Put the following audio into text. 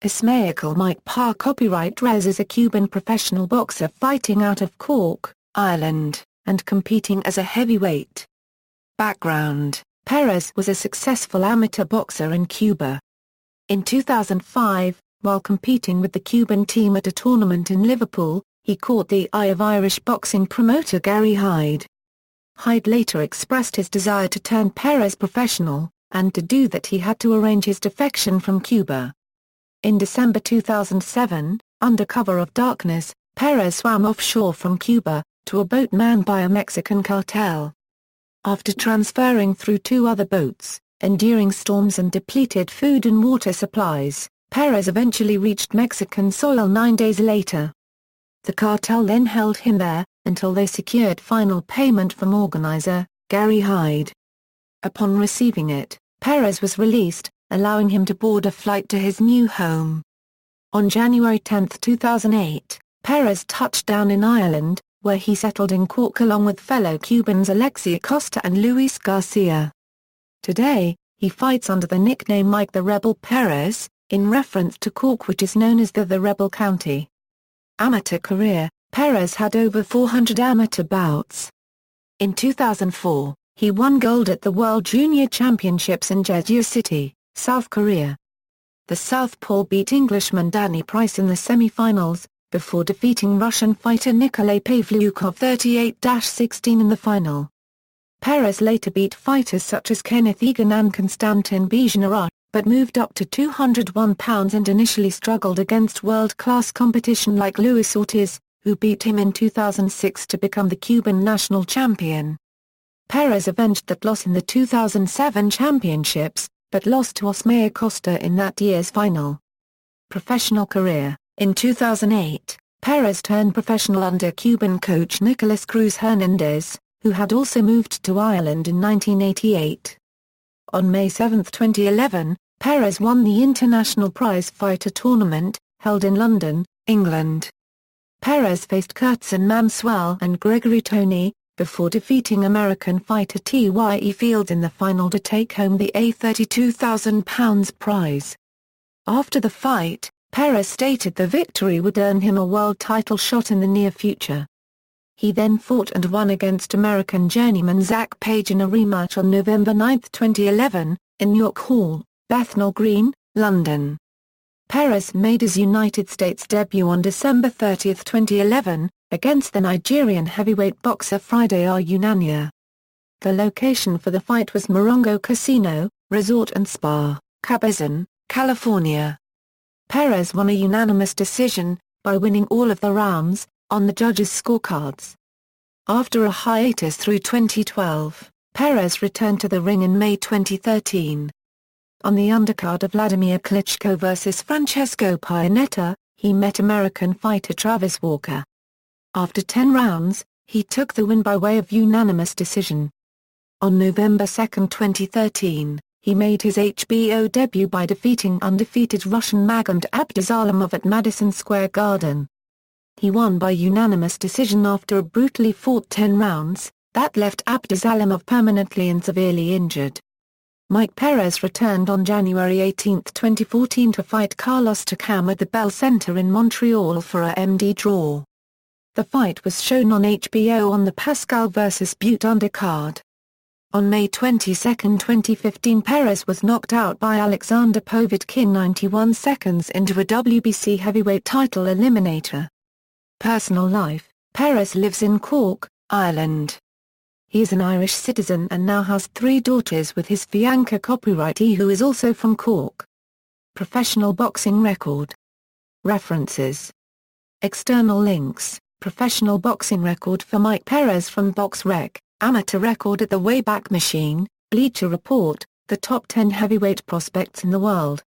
Ismaikel Mike Pa Copyright Perez is a Cuban professional boxer fighting out of Cork, Ireland, and competing as a heavyweight. Background: Perez was a successful amateur boxer in Cuba. In 2005, while competing with the Cuban team at a tournament in Liverpool, he caught the eye of Irish boxing promoter Gary Hyde. Hyde later expressed his desire to turn Perez professional, and to do that he had to arrange his defection from Cuba. In December 2007, under cover of darkness, Perez swam offshore from Cuba, to a boat manned by a Mexican cartel. After transferring through two other boats, enduring storms and depleted food and water supplies, Perez eventually reached Mexican soil 9 days later. The cartel then held him there, until they secured final payment from organizer, Gary Hyde. Upon receiving it, Perez was released, allowing him to board a flight to his new home. On January 10, 2008, Perez touched down in Ireland, where he settled in Cork along with fellow Cubans Alexis Acosta and Luis Garcia. Today, he fights under the nickname Mike the Rebel Perez, in reference to Cork, which is known as the Rebel County. Amateur career: Perez had over 400 amateur bouts. In 2004, he won gold at the World Junior Championships in Jeju City, South Korea. The Southpaw beat Englishman Danny Price in the semi-finals, before defeating Russian fighter Nikolay Pavlyukov 38-16 in the final. Perez later beat fighters such as Kenneth Egan and Konstantin Bezhnarov, but moved up to 201 pounds and initially struggled against world-class competition like Luis Ortiz, who beat him in 2006 to become the Cuban national champion. Perez avenged that loss in the 2007 championships, but lost to Ismaikel Acosta in that year's final. Professional career: in 2008, Perez turned professional under Cuban coach Nicolas Cruz Hernandez, who had also moved to Ireland in 1988. On May 7, 2011, Perez won the International Prize Fighter Tournament, held in London, England. Perez faced Kurtzon Manswell and Gregory Toney, before defeating American fighter Tye Fields in the final to take home the £32,000 prize. After the fight, Perez stated the victory would earn him a world title shot in the near future. He then fought and won against American journeyman Zach Page in a rematch on November 9, 2011, in York Hall, Bethnal Green, London. Perez made his United States debut on December 30, 2011, against the Nigerian heavyweight boxer Friday Unanya. The location for the fight was Morongo Casino, Resort and Spa, Cabazon, California. Perez won a unanimous decision, by winning all of the rounds, on the judges' scorecards. After a hiatus through 2012, Perez returned to the ring in May 2013. On the undercard of Vladimir Klitschko vs Francesco Pianeta, he met American fighter Travis Walker. After 10 rounds, he took the win by way of unanimous decision. On November 2, 2013, he made his HBO debut by defeating undefeated Russian Magomed Abdusalamov at Madison Square Garden. He won by unanimous decision after a brutally fought 10 rounds, that left Abdusalamov permanently and severely injured. Mike Perez returned on January 18, 2014 to fight Carlos Takam at the Bell Center in Montreal for a MD draw. The fight was shown on HBO on the Pascal vs. Butte undercard. On May 22, 2015, Perez was knocked out by Alexander Povetkin 91 seconds into a WBC heavyweight title eliminator. Personal life: Perez lives in Cork, Ireland. He is an Irish citizen and now has 3 daughters with his fiancée copyrightee who is also from Cork. Professional boxing record. References. External links: Professional boxing record for Mike Perez from BoxRec, Amateur record at the Wayback Machine, Bleacher Report, the top 10 heavyweight prospects in the world.